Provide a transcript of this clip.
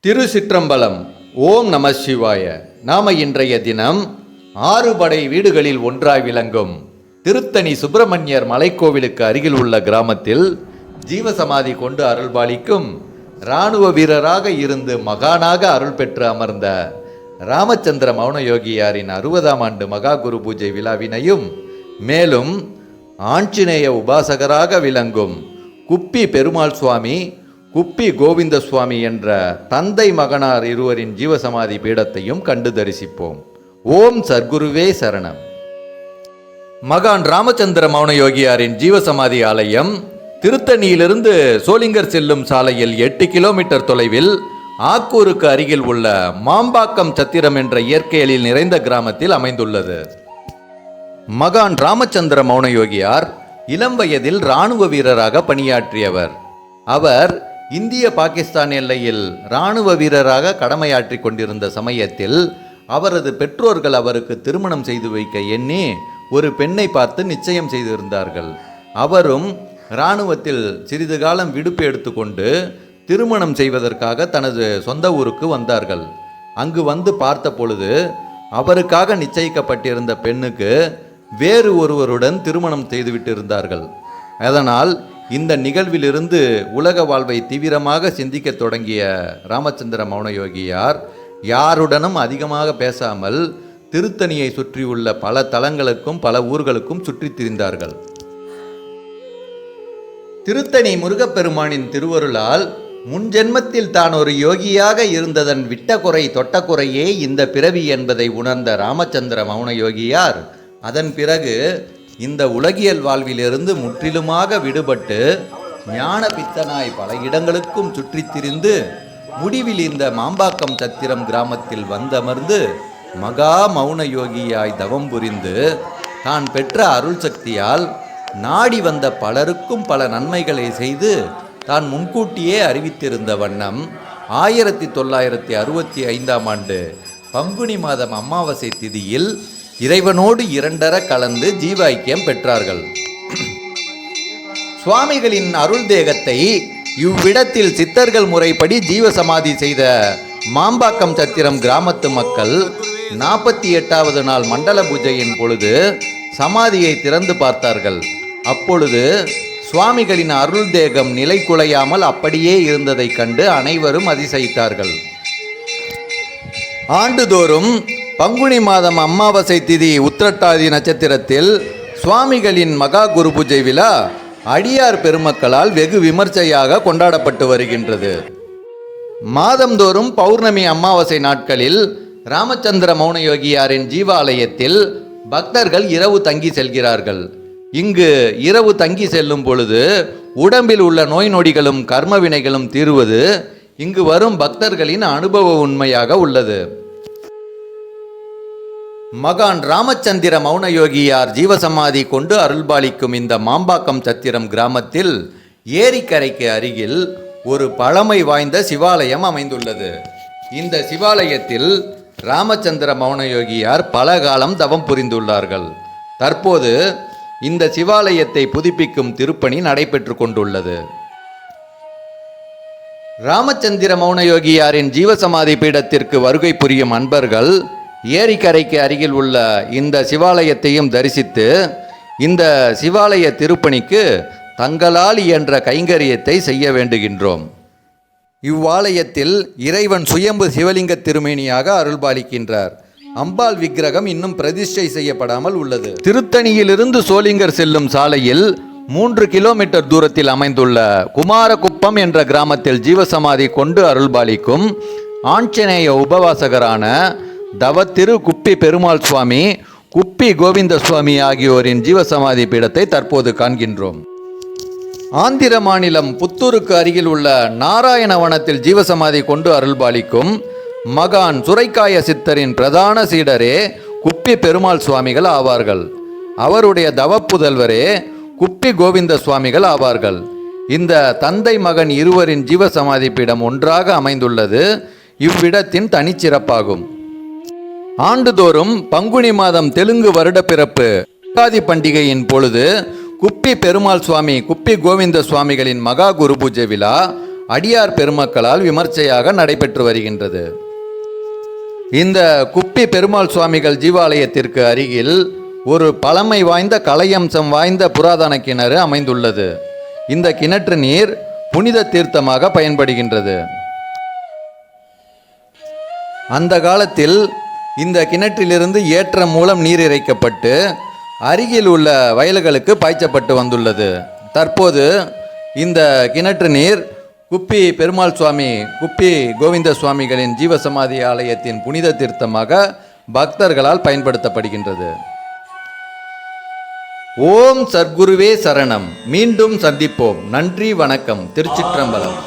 திருச்சிற்றம்பலம். ஓம் நம சிவாய. நாம இன்றைய தினம் 6 படை வீடுகளில் ஒன்றாய் விளங்கும் திருத்தணி சுப்பிரமணியர் மலைக்கோவிலுக்கு அருகில் உள்ள கிராமத்தில் ஜீவசமாதி கொண்டு அருள்பாலிக்கும் இராணுவ வீரராக இருந்து மகானாக அருள் பெற்று அமர்ந்த ராமச்சந்திர மௌனயோகியாரின் 60ஆம் ஆண்டு மகா குரு பூஜை விழாவினையும், மேலும் ஆஞ்சநேய உபாசகராக விளங்கும் குப்பி பெருமாள் சுவாமி, குப்பி கோவிந்த சுவாமி என்ற தந்தை மகனார் இருவரின் ஜீவசமாதி பீடத்தையும் கண்டு தரிசிப்போம். ஓம் சர்க்குருவே சரணம். மகான் ராமச்சந்திர மௌனயோகியாரின் ஜீவசமாதி ஆலயம் திருத்தணியிலிருந்து சோளிங்கர் செல்லும் சாலையில் 8 கிலோமீட்டர் தொலைவில் ஆக்கூருக்கு அருகில் உள்ள மாம்பாக்கம் சத்திரம் என்ற இயற்கையலில் நிறைந்த கிராமத்தில் அமைந்துள்ளது. மகான் ராமச்சந்திர மௌனயோகியார் இளம் வயதில் இராணுவ வீரராக பணியாற்றியவர். அவர் இந்திய பாகிஸ்தான் எல்லையில் இராணுவ வீரராக கடமையாற்றி கொண்டிருந்த சமயத்தில் அவரது பெற்றோர்கள் அவருக்கு திருமணம் செய்து வைக்க எண்ணி ஒரு பெண்ணை பார்த்து நிச்சயம் செய்திருந்தார்கள். அவரும் இராணுவத்தில் சிறிது காலம் விடுப்பு எடுத்துக்கொண்டு திருமணம் செய்வதற்காக தனது சொந்த ஊருக்கு வந்தார்கள். அங்கு வந்து பார்த்த பொழுது அவருக்காக நிச்சயிக்கப்பட்டிருந்த பெண்ணுக்கு வேறு ஒருவருடன் திருமணம் செய்துவிட்டிருந்தார்கள். அதனால் இந்த நிகழ்விலிருந்து உலக வாழ்வை தீவிரமாக சிந்திக்க தொடங்கிய ராமச்சந்திர மௌனயோகியார் யாருடனும் அதிகமாக பேசாமல் திருத்தணியை சுற்றியுள்ள பல தலங்களுக்கும் பல ஊர்களுக்கும் சுற்றித் திரிந்தார்கள். திருத்தணி முருகப்பெருமானின் திருவருளால் முன்ஜென்மத்தில் தான் ஒரு யோகியாக இருந்ததன் விட்ட குறை தொட்ட குறையே இந்த பிறவி என்பதை உணர்ந்த ராமச்சந்திர மௌனயோகியார் அதன் பிறகு இந்த உலகியல் வாழ்விலிருந்து முற்றிலுமாக விடுபட்டு ஞான பித்தனாய் பல இடங்களுக்கும் சுற்றித் திரிந்து முடிவில் இந்த மாம்பாக்கம் சத்திரம் கிராமத்தில் வந்தமர்ந்து மகா மௌன யோகியாய் தவம் புரிந்து தான் பெற்ற அருள் சக்தியால் நாடி வந்த பலருக்கும் பல நன்மைகளை செய்து தான் முன்கூட்டியே அறிவித்திருந்த வண்ணம் 1965ஆம் ஆண்டு பங்குனி மாதம் அமாவாசை திதியில் இறைவனோடு இரண்டர கலந்து ஜீவ ஐக்கியம் பெற்றார்கள். சுவாமிகளின் அருள் தேகத்தை இவ்விடத்தில் சித்தர்கள் முறைப்படி ஜீவசமாதி செய்த மாம்பாக்கம் சத்திரம் கிராமத்து மக்கள் 48வது நாள் மண்டல பூஜையின் பொழுது சமாதியை திறந்து பார்த்தார்கள். அப்பொழுது சுவாமிகளின் அருள் தேகம் நிலை குலையாமல் அப்படியே இருந்ததை கண்டு அனைவரும் அதிசயித்தார்கள். ஆண்டுதோறும் பங்குனி மாதம் அமாவாசை திதி உத்திரட்டாதி நட்சத்திரத்தில் சுவாமிகளின் மகா குரு பூஜை விழா அடியார் பெருமக்களால் வெகு விமர்சையாக கொண்டாடப்பட்டு வருகின்றது. மாதந்தோறும் பௌர்ணமி அமாவாசை நாட்களில் ராமச்சந்திர மௌனயோகியாரின் ஜீவாலயத்தில் பக்தர்கள் இரவு தங்கி செல்கிறார்கள். இங்கு இரவு தங்கி செல்லும் பொழுது உடம்பில் உள்ள நோய் நொடிகளும் கர்ம வினைகளும் தீர்வது இங்கு வரும் பக்தர்களின் அனுபவ உண்மையாக உள்ளது. மகான் ராமச்சந்திர மௌனயோகியார் ஜீவசமாதி கொண்டு அருள்பாலிக்கும் இந்த மாம்பாக்கம் சத்திரம் கிராமத்தில் ஏரிக்கரைக்கு அருகில் ஒரு பழமை வாய்ந்த சிவாலயம் அமைந்துள்ளது. இந்த சிவாலயத்தில் ராமச்சந்திர மௌனயோகியார் பல காலம் தவம் புரிந்துள்ளார்கள். தற்போது இந்த சிவாலயத்தை புதுப்பிக்கும் திருப்பணி நடைபெற்று கொண்டுள்ளது. ராமச்சந்திர மௌனயோகியாரின் ஜீவசமாதி பீடத்திற்கு வருகை புரியும் அன்பர்கள் ஏரிக்கரைக்கு அருகில் உள்ள இந்த சிவாலயத்தையும் தரிசித்து இந்த சிவாலய திருப்பணிக்கு தங்களால் இயன்ற கைங்கரியத்தை செய்ய வேண்டுகின்றோம். இவ்வாலயத்தில் இறைவன் சுயம்பு சிவலிங்க திருமேனியாக அருள்பாலிக்கின்றார். அம்பாள் விக்கிரகம் இன்னும் பிரதிஷ்டை செய்யப்படாமல் உள்ளது. திருத்தணியிலிருந்து சோளிங்கர் செல்லும் சாலையில் 3 கிலோமீட்டர் தூரத்தில் அமைந்துள்ள குமாரகுப்பம் என்ற கிராமத்தில் ஜீவசமாதி கொண்டு அருள்பாலிக்கும் ஆஞ்சநேய உபவாசகரான தவத்திரு குப்பி பெருமாள் சுவாமி, குப்பி கோவிந்த சுவாமி ஆகியோரின் ஜீவசமாதி பீடத்தை தற்போது காண்கின்றோம். ஆந்திர மாநிலம் புத்தூருக்கு அருகில் உள்ள நாராயணவனத்தில் ஜீவசமாதி கொண்டு அருள்பாலிக்கும் மகான் சுரைக்காய சித்தரின் பிரதான சீடரே குப்பி பெருமாள் சுவாமிகள் ஆவார்கள். அவருடைய தவப்புதல்வரே குப்பி கோவிந்த சுவாமிகள் ஆவார்கள். இந்த தந்தை மகன் இருவரின் ஜீவசமாதி பீடம் ஒன்றாக அமைந்துள்ளது இவ்விடத்தின் தனிச்சிறப்பாகும். ஆண்டுதோறும் பங்குனி மாதம் தெலுங்கு வருட பிறப்பு யுகாதி பண்டிகையின் பொழுது குப்பி பெருமாள் சுவாமி, குப்பி கோவிந்த சுவாமிகளின் மகா குரு பூஜை விழா அடியார் பெருமக்களால் விமர்சையாக நடைபெற்று வருகின்றது. இந்த குப்பி பெருமாள் சுவாமிகள் ஜீவாலயத்திற்கு அருகில் ஒரு பழமை வாய்ந்த கலையம்சம் வாய்ந்த புராதன கிணறு அமைந்துள்ளது. இந்த கிணற்று நீர் புனித தீர்த்தமாக பயன்படுகின்றது. அந்த காலத்தில் இந்த கிணற்றிலிருந்து ஏற்றம் மூலம் நீர் இறைக்கப்பட்டு அருகில் உள்ள வயல்களுக்கு பாய்ச்சப்பட்டு வந்துள்ளது. தற்போது இந்த கிணற்று நீர் குப்பி பெருமாள் சுவாமி குப்பி கோவிந்த சுவாமிகளின் ஜீவசமாதி ஆலயத்தின் புனித தீர்த்தமாக பக்தர்களால் பயன்படுத்தப்படுகின்றது. ஓம் சர்க்குருவே சரணம். மீண்டும் சந்திப்போம். நன்றி, வணக்கம். திருச்சிற்றம்பலம்.